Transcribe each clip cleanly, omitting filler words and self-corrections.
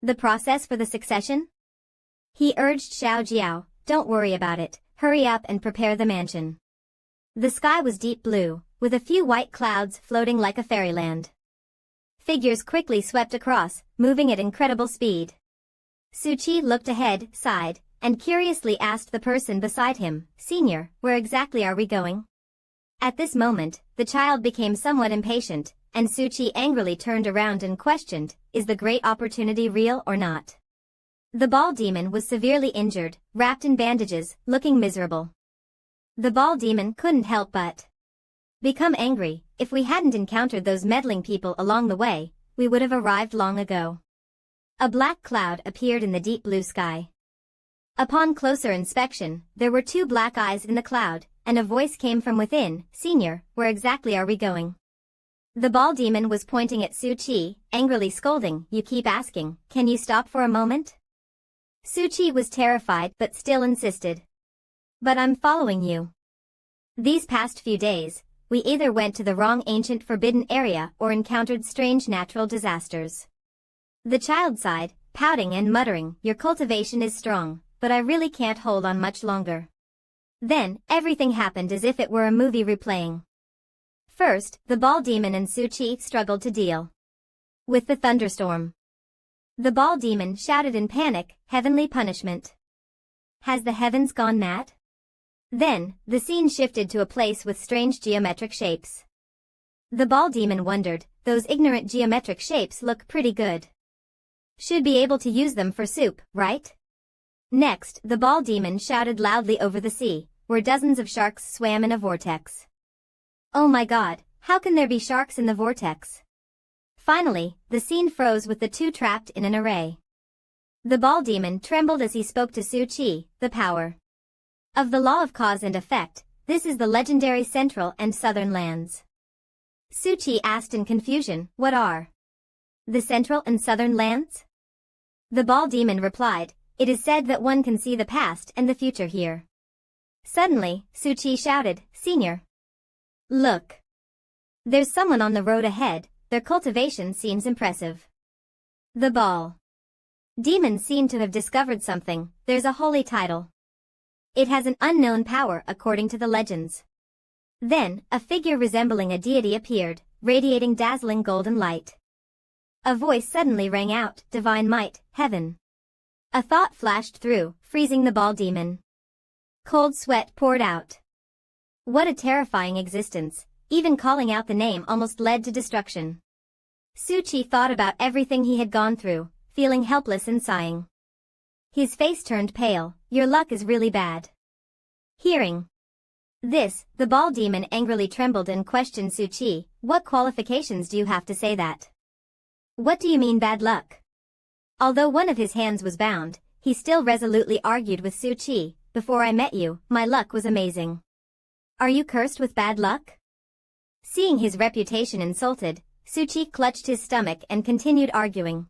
The process for the succession? He urged Xiao Jiao, don't worry about it, hurry up and prepare the mansion. The sky was deep blue, with a few white clouds floating like a fairyland. Figures quickly swept across, moving at incredible speed. Su Qi looked ahead, sighed, and curiously asked the person beside him, Senior, where exactly are we going? At this moment, the child became somewhat impatient, and Su Qi angrily turned around and questioned, is the great opportunity real or not? The ball demon was severely injured, wrapped in bandages, looking miserable. The ball demon couldn't help but become angry. If we hadn't encountered those meddling people along the way, we would have arrived long ago. A black cloud appeared in the deep blue sky. Upon closer inspection, there were two black eyes in the cloud, and a voice came from within, Senior, where exactly are we going? The ball demon was pointing at Su Qi, angrily scolding, you keep asking, can you stop for a moment? Su Qi was terrified but still insisted. But I'm following you. These past few days, we either went to the wrong ancient forbidden area or encountered strange natural disasters. The child sighed, pouting and muttering, your cultivation is strong, but I really can't hold on much longer. Then, everything happened as if it were a movie replaying. First, the ball demon and Su Qi struggled to deal with the thunderstorm. The ball demon shouted in panic, heavenly punishment. Has the heavens gone mad? Then, the scene shifted to a place with strange geometric shapes. The ball demon wondered, those ignorant geometric shapes look pretty good. Should be able to use them for soup, right? Next, the ball demon shouted loudly over the sea, where dozens of sharks swam in a vortex. Oh my god, how can there be sharks in the vortex? Finally, the scene froze with the two trapped in an array. The ball demon trembled as he spoke to Su Qi, the power of the law of cause and effect. This is the legendary Central and Southern lands. Su Qi asked in confusion, what are the Central and Southern lands? The ball demon replied, it is said that one can see the past and the future here. Suddenly, Su Qi shouted, Senior. Look. There's someone on the road ahead, their cultivation seems impressive. The ball demon seemed to have discovered something, there's a holy title. It has an unknown power according to the legends. Then, a figure resembling a deity appeared, radiating dazzling golden light. A voice suddenly rang out, divine might, heaven. A thought flashed through, freezing the ball demon. Cold sweat poured out. What a terrifying existence, even calling out the name almost led to destruction. Su Qi thought about everything he had gone through, feeling helpless and sighing. His face turned pale, your luck is really bad. Hearing this, the ball demon angrily trembled and questioned Su Qi, what qualifications do you have to say that? What do you mean bad luck? Although one of his hands was bound, he still resolutely argued with Su Qi, before I met you, my luck was amazing. Are you cursed with bad luck? Seeing his reputation insulted, Su Qi clutched his stomach and continued arguing.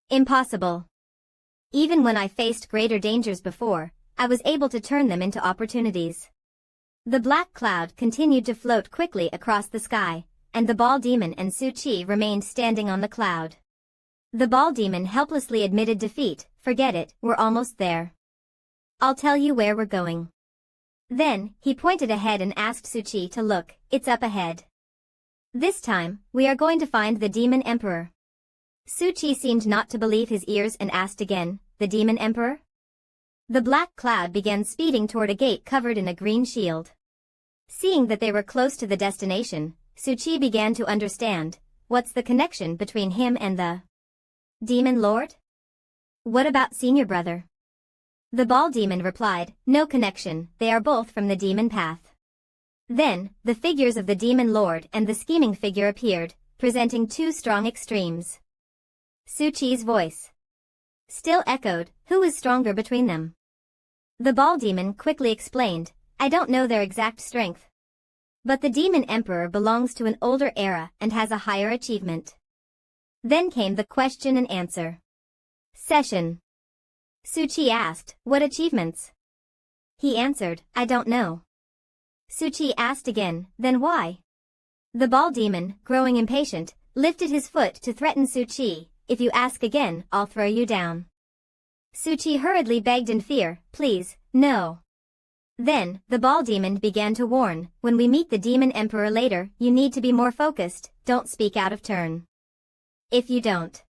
Impossible. Even when I faced greater dangers before, I was able to turn them into opportunities. The black cloud continued to float quickly across the sky, and the ball demon and Su Qi remained standing on the cloud. The ball demon helplessly admitted defeat, forget it, we're almost there. I'll tell you where we're going. Then, he pointed ahead and asked Su Qi to look, it's up ahead. This time, we are going to find the Demon Emperor. Su Qi seemed not to believe his ears and asked again, the Demon Emperor? The black cloud began speeding toward a gate covered in a green shield. Seeing that they were close to the destination, Su Qi began to understand, what's the connection between him and the Demon Lord? What about Senior Brother? The ball demon replied, no connection, they are both from the demon path. Then, the figures of the Demon Lord and the scheming figure appeared, presenting two strong extremes. Su Qi's voice still echoed, who is stronger between them? The ball demon quickly explained, I don't know their exact strength. But the Demon Emperor belongs to an older era and has a higher achievement. Then came the question and answer session. Su Qi asked, what achievements? He answered, I don't know. Su Qi asked again, then why? The ball demon, growing impatient, lifted his foot to threaten Su Qi, if you ask again, I'll throw you down. Suchi hurriedly begged in fear, please, no. Then, the ball demon began to warn, when we meet the demon emperor later, you need to be more focused, don't speak out of turn. If you don't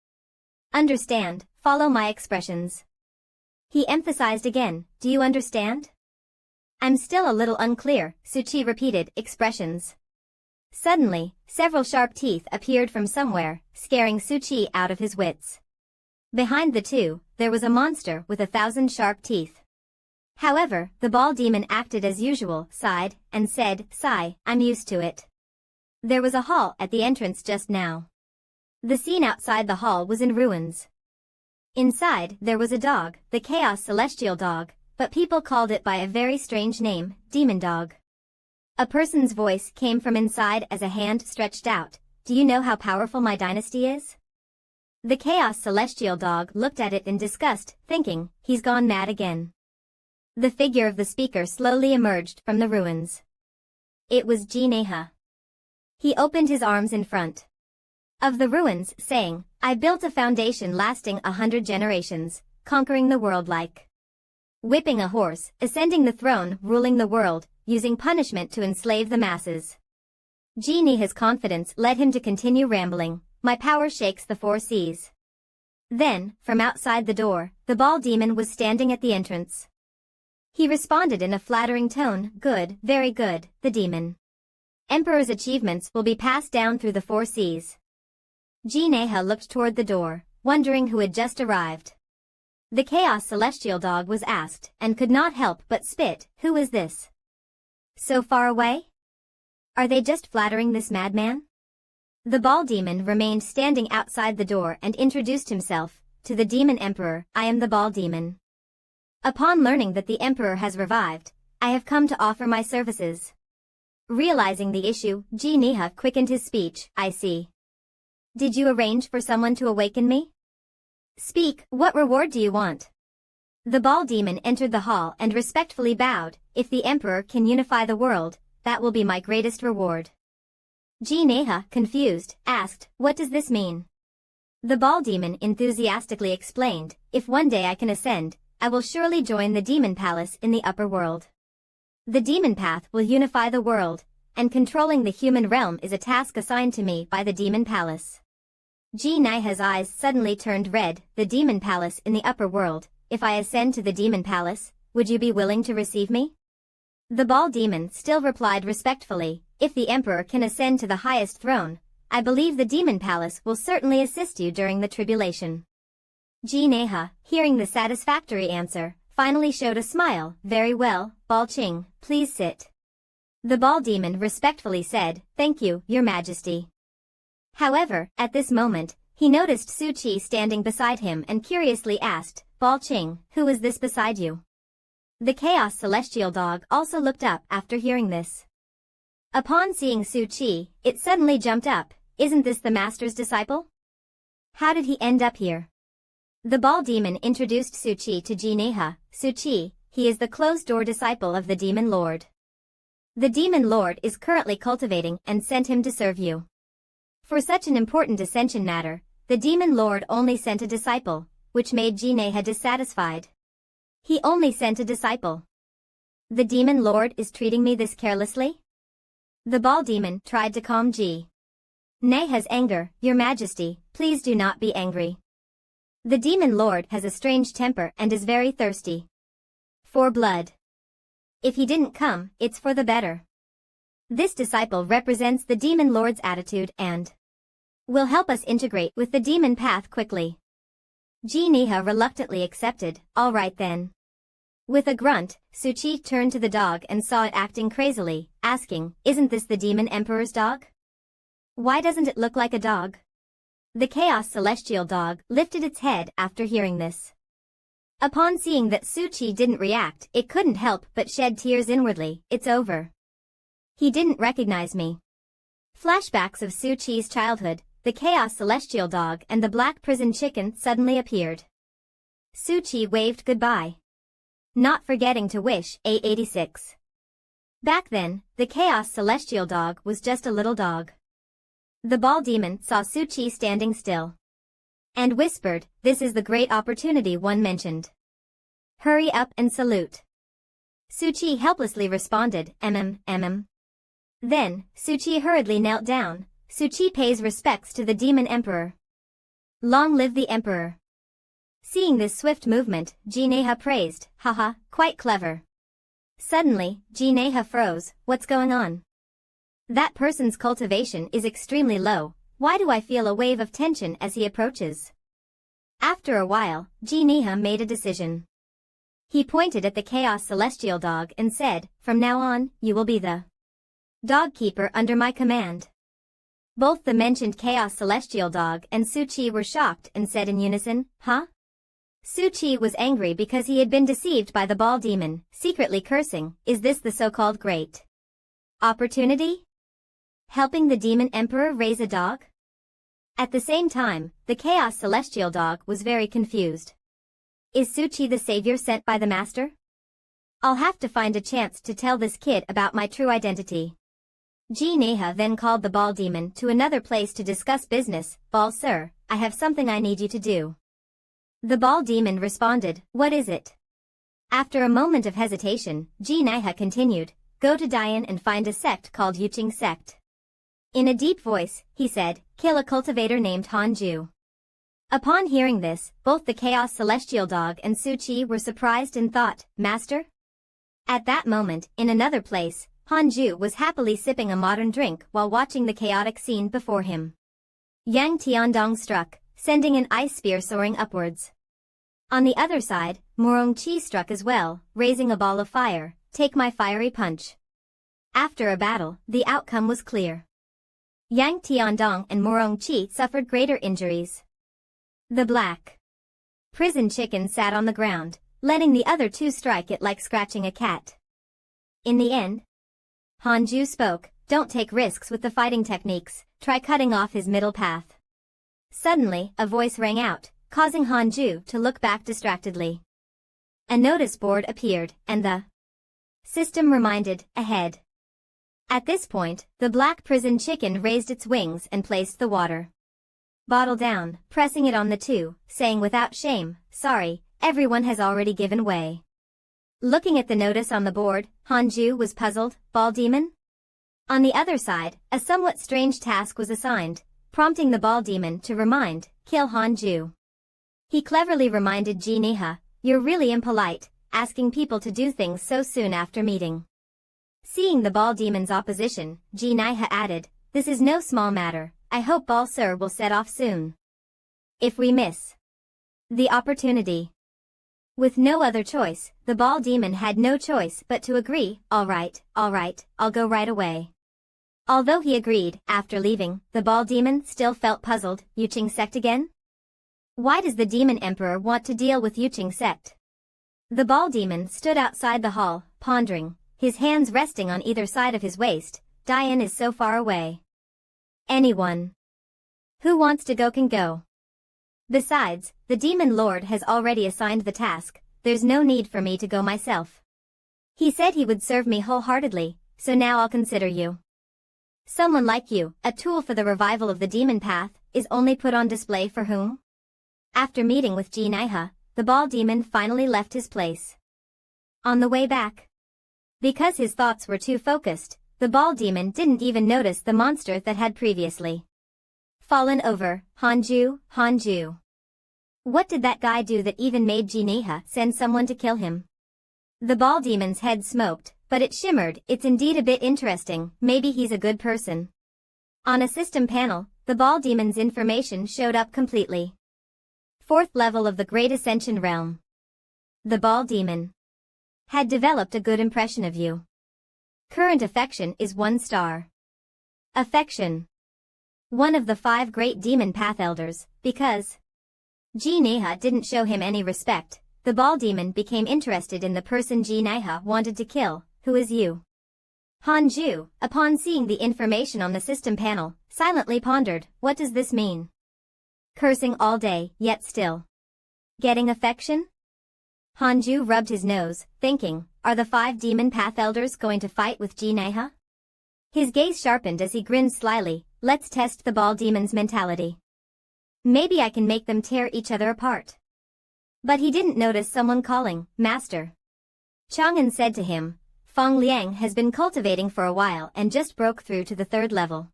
understand, follow my expressions. He emphasized again, do you understand? I'm still a little unclear, Suchi repeated, expressions. Suddenly, several sharp teeth appeared from somewhere, scaring Suchi out of his wits. Behind the two, there was a monster with 1,000 sharp teeth. However, the ball demon acted as usual, sighed, and said, sigh, I'm used to it. There was a hall at the entrance just now. The scene outside the hall was in ruins. Inside, there was a dog, the Chaos Celestial Dog, but people called it by a very strange name, Demon Dog. A person's voice came from inside as a hand stretched out, do you know how powerful my dynasty is? The Chaos Celestial Dog looked at it in disgust, thinking, he's gone mad again. The figure of the speaker slowly emerged from the ruins. It was Jineha. He opened his arms in front of the ruins, saying, I built a foundation lasting 100 generations, conquering the world like whipping a horse, ascending the throne, ruling the world, using punishment to enslave the masses. Jineha's confidence led him to continue rambling, my power shakes the 4 seas. Then, from outside the door, the ball demon was standing at the entrance. He responded in a flattering tone, good, very good, the demon emperor's achievements will be passed down through the 4 seas. Jineha looked toward the door, wondering who had just arrived. The Chaos Celestial Dog was asked, and could not help but spit, who is this? So far away? Are they just flattering this madman? The ball demon remained standing outside the door and introduced himself, to the demon emperor, I am the ball demon. Upon learning that the emperor has revived, I have come to offer my services. Realizing the issue, Jineha quickened his speech, I see. Did you arrange for someone to awaken me? Speak, what reward do you want? The ball demon entered the hall and respectfully bowed, if the emperor can unify the world, that will be my greatest reward. Jineha, confused, asked, what does this mean? The ball demon enthusiastically explained, if one day I can ascend, I will surely join the demon palace in the upper world. The demon path will unify the world, and controlling the human realm is a task assigned to me by the demon palace. Jineha's eyes suddenly turned red, the demon palace in the upper world, if I ascend to the demon palace, would you be willing to receive me? The ball demon still replied respectfully, if the emperor can ascend to the highest throne, I believe the demon palace will certainly assist you during the tribulation. Jineha, hearing the satisfactory answer, finally showed a smile, very well, Ball Ching, please sit. The ball demon respectfully said, thank you, your majesty. However, at this moment, he noticed Suchi standing beside him and curiously asked, Ball Ching, who is this beside you? The Chaos Celestial Dog also looked up after hearing this. Upon seeing Suchi, it suddenly jumped up, isn't this the master's disciple? How did he end up here? The ball demon introduced Suchi to Jineha, Suchi, he is the closed-door disciple of the Demon Lord. The Demon Lord is currently cultivating and sent him to serve you. For such an important ascension matter, the Demon Lord only sent a disciple, which made Jineha dissatisfied. He only sent a disciple. The Demon Lord is treating me this carelessly? The ball demon tried to calm Jineha's anger, Your Majesty, please do not be angry. The Demon Lord has a strange temper and is very thirsty for blood. If he didn't come, it's for the better. This disciple represents the Demon Lord's attitude and will help us integrate with the demon path quickly. Jineha reluctantly accepted, all right then. With a grunt, Suchi turned to the dog and saw it acting crazily, asking, isn't this the Demon Emperor's dog? Why doesn't it look like a dog? The Chaos Celestial Dog lifted its head after hearing this. Upon seeing that Suchi didn't react, it couldn't help but shed tears inwardly, it's over. He didn't recognize me. Flashbacks of Suchi's childhood, the Chaos Celestial Dog and the Black Prison Chicken suddenly appeared. Suchi waved goodbye, not forgetting to wish A86. Back then, the Chaos Celestial Dog was just a little dog. The ball demon saw Suchi standing still. and whispered, "This is the great opportunity one mentioned. Hurry up and salute." Suchi helplessly responded, mm. Then, Suchi hurriedly knelt down. Suchi pays respects to the demon emperor. Long live the emperor. Seeing this swift movement, Jineha praised, "Haha, quite clever." Suddenly, Jineha froze. "What's going on? That person's cultivation is extremely low. Why do I feel a wave of tension as he approaches?" After a while, Jineha made a decision. He pointed at the Chaos Celestial Dog and said, "From now on, you will be the dog keeper under my command." Both the mentioned Chaos Celestial Dog and Suchi were shocked and said in unison, "Huh?" Suchi was angry because he had been deceived by the ball demon, secretly cursing, "Is this the so-called great opportunity? Helping the demon emperor raise a dog?" At the same time, the Chaos Celestial Dog was very confused. Is Suchi the savior sent by the master? I'll have to find a chance to tell this kid about my true identity. Jineha then called the ball demon to another place to discuss business. "Ball sir, I have something I need you to do." The ball demon responded, "What is it?" After a moment of hesitation, Jineha continued, "Go to Dian and find a sect called Yuching sect." In a deep voice, he said, "Kill a cultivator named Hanju." Upon hearing this, both the Chaos Celestial Dog and Suchi were surprised and thought, "Master?" At that moment, in another place, Hanju was happily sipping a modern drink while watching the chaotic scene before him. Yang Tiandong struck, sending an ice spear soaring upwards. On the other side, Morongchi struck as well, raising a ball of fire. "Take my fiery punch." After a battle, the outcome was clear. Yang Tiandong and Morongchi suffered greater injuries. The black prison chicken sat on the ground, letting the other two strike it like scratching a cat. In the end, Hanju spoke, "Don't take risks with the fighting techniques, try cutting off his middle path." Suddenly, a voice rang out, causing Hanju to look back distractedly. A notice board appeared, and the system reminded, "Ahead." At this point, the black prison chicken raised its wings and placed the water bottle down, pressing it on the two, saying without shame, "Sorry, everyone has already given way." Looking at the notice on the board, Hanju was puzzled. Ball demon? On the other side, a somewhat strange task was assigned, prompting the ball demon to remind, "Kill Hanju." He cleverly reminded Jineha, "You're really impolite, asking people to do things so soon after meeting." Seeing the ball demon's opposition, Jineha added, "This is no small matter. I hope Ball Sir will set off soon. If we miss the opportunity." With no other choice, the ball demon had no choice but to agree. All right, I'll go right away." Although he agreed, after leaving, the ball demon still felt puzzled. Yuching sect again? Why does the demon emperor want to deal with Yuching sect? The ball demon stood outside the hall, pondering, his hands resting on either side of his waist. Dian is so far away. Anyone who wants to go can go. Besides, the demon lord has already assigned the task. There's no need for me to go myself. He said he would serve me wholeheartedly, so now I'll consider you. Someone like you, a tool for the revival of the demon path, is only put on display for whom? After meeting with Jineha, the ball demon finally left his place. On the way back, because his thoughts were too focused, the ball demon didn't even notice the monster that had previously fallen over. Hanju. What did that guy do that even made Jineha send someone to kill him? The ball demon's head smoked, but it shimmered. It's indeed a bit interesting. Maybe he's a good person. On a system panel, the ball demon's information showed up completely. 4th level of the Great Ascension Realm. The ball demon had developed a good impression of you. Current affection is 1 star. Affection. One of the 5 great demon path elders, because Jineha didn't show him any respect, the ball demon became interested in the person Jineha wanted to kill. Who is you? Hanju, upon seeing the information on the system panel, silently pondered, what does this mean? Cursing all day, yet still getting affection? Hanju rubbed his nose, thinking, are the 5 demon path elders going to fight with Jineha? His gaze sharpened as he grinned slyly. Let's test the ball demon's mentality. Maybe I can make them tear each other apart. But he didn't notice someone calling, Master. Chang'an said to him, Feng Liang has been cultivating for a while and just broke through to the 3rd level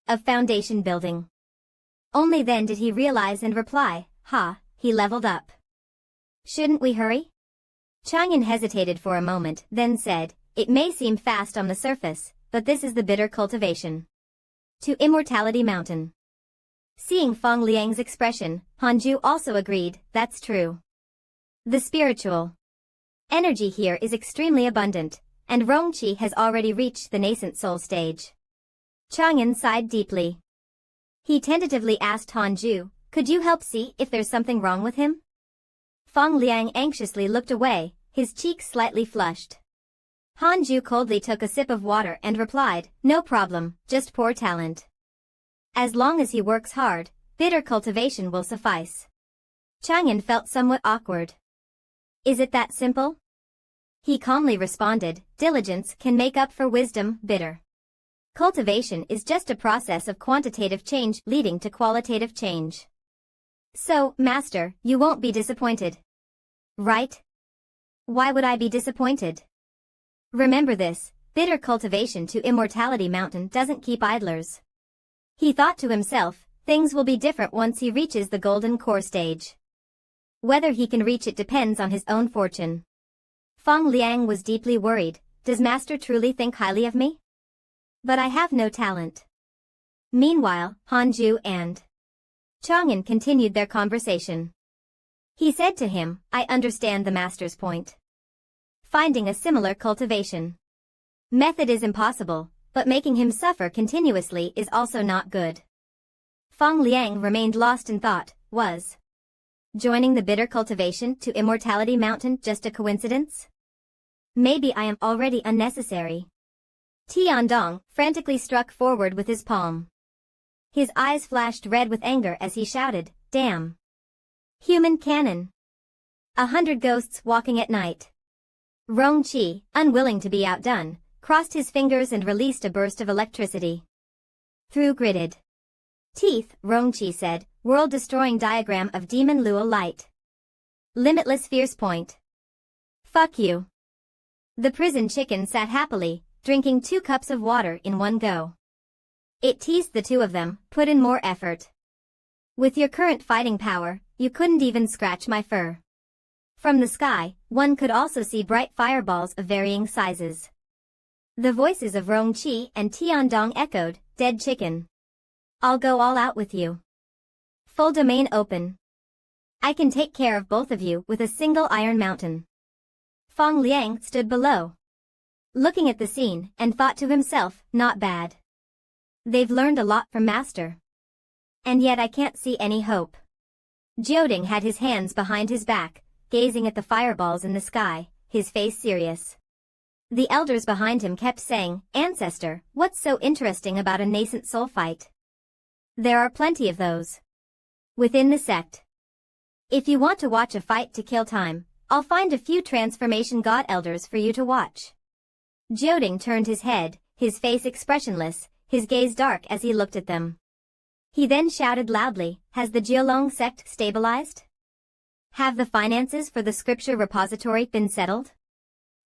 of foundation building. Only then did he realize and reply, he leveled up. Shouldn't we hurry? Chang'an hesitated for a moment, then said, it may seem fast on the surface, but this is the bitter cultivation. To Immortality Mountain. Seeing Feng Liang's expression, Hanju also agreed, that's true. The spiritual energy here is extremely abundant, and Rongqi has already reached the nascent soul stage. Chang'an sighed deeply. He tentatively asked Hanju, could you help see if there's something wrong with him? Feng Liang anxiously looked away, his cheeks slightly flushed. Hanju coldly took a sip of water and replied, no problem, just poor talent. As long as he works hard, bitter cultivation will suffice. Chang'an felt somewhat awkward. Is it that simple? He calmly responded, diligence can make up for wisdom, bitter. Cultivation is just a process of quantitative change leading to qualitative change. So, Master, you won't be disappointed. Right? Why would I be disappointed? Remember this, bitter cultivation to Immortality Mountain doesn't keep idlers. He thought to himself, things will be different once he reaches the golden core stage. Whether he can reach it depends on his own fortune. Feng Liang was deeply worried, does Master truly think highly of me? But I have no talent. Meanwhile, Hanju and Chang'an continued their conversation. He said to him, I understand the Master's point. Finding a similar cultivation method is impossible, but making him suffer continuously is also not good. Feng Liang remained lost in thought, was joining the bitter cultivation to Immortality Mountain just a coincidence? Maybe I am already unnecessary. Tiandong frantically struck forward with his palm. His eyes flashed red with anger as he shouted, damn. Human cannon. 100 ghosts walking at night. Rongqi, unwilling to be outdone, crossed his fingers and released a burst of electricity. Through gritted teeth, Rongqi said, world-destroying diagram of Demon Luo light. Limitless fierce point. Fuck you. The prison chicken sat happily, drinking 2 cups of water in one go. It teased the two of them, put in more effort. With your current fighting power, you couldn't even scratch my fur. From the sky, one could also see bright fireballs of varying sizes. The voices of Rongqi and Tiandong echoed, dead chicken. I'll go all out with you. Full domain open. I can take care of both of you with a single iron mountain. Feng Liang stood below, looking at the scene, and thought to himself, not bad. They've learned a lot from Master. And yet I can't see any hope. Jioding had his hands behind his back, gazing at the fireballs in the sky, his face serious. The elders behind him kept saying, Ancestor, what's so interesting about a nascent soul fight? There are plenty of those within the sect. If you want to watch a fight to kill time, I'll find a few transformation god elders for you to watch. Jioding turned his head, his face expressionless, his gaze dark as he looked at them. He then shouted loudly, has the Jiolong sect stabilized? Have the finances for the scripture repository been settled?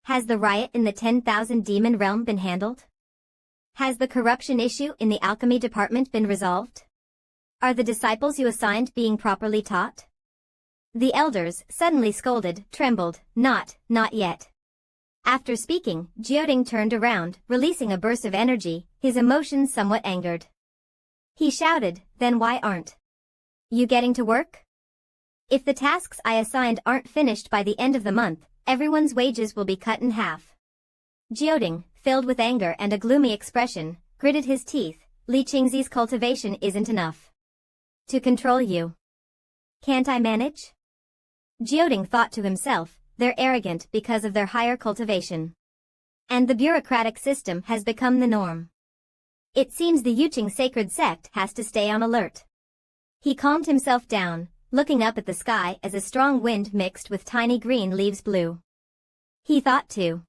Has the riot in the 10,000 demon realm been handled? Has the corruption issue in the alchemy department been resolved? Are the disciples you assigned being properly taught? The elders, suddenly scolded, trembled, not yet. After speaking, Jioding turned around, releasing a burst of energy, his emotions somewhat angered. He shouted, then why aren't you getting to work? If the tasks I assigned aren't finished by the end of the month, everyone's wages will be cut in half. Jioding, filled with anger and a gloomy expression, gritted his teeth, Li Qingzi's cultivation isn't enough to control you. Can't I manage? Jioding thought to himself, they're arrogant because of their higher cultivation. And the bureaucratic system has become the norm. It seems the Yuqing sacred sect has to stay on alert. He calmed himself down, looking up at the sky as a strong wind mixed with tiny green leaves blew. He thought to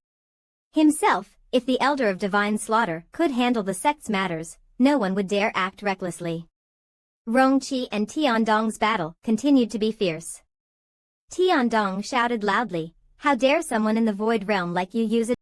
himself, if the Elder of Divine Slaughter could handle the sect's matters, no one would dare act recklessly. Rongqi and Tiandong's battle continued to be fierce. Tiandong shouted loudly, "How dare someone in the Void Realm like you use it?"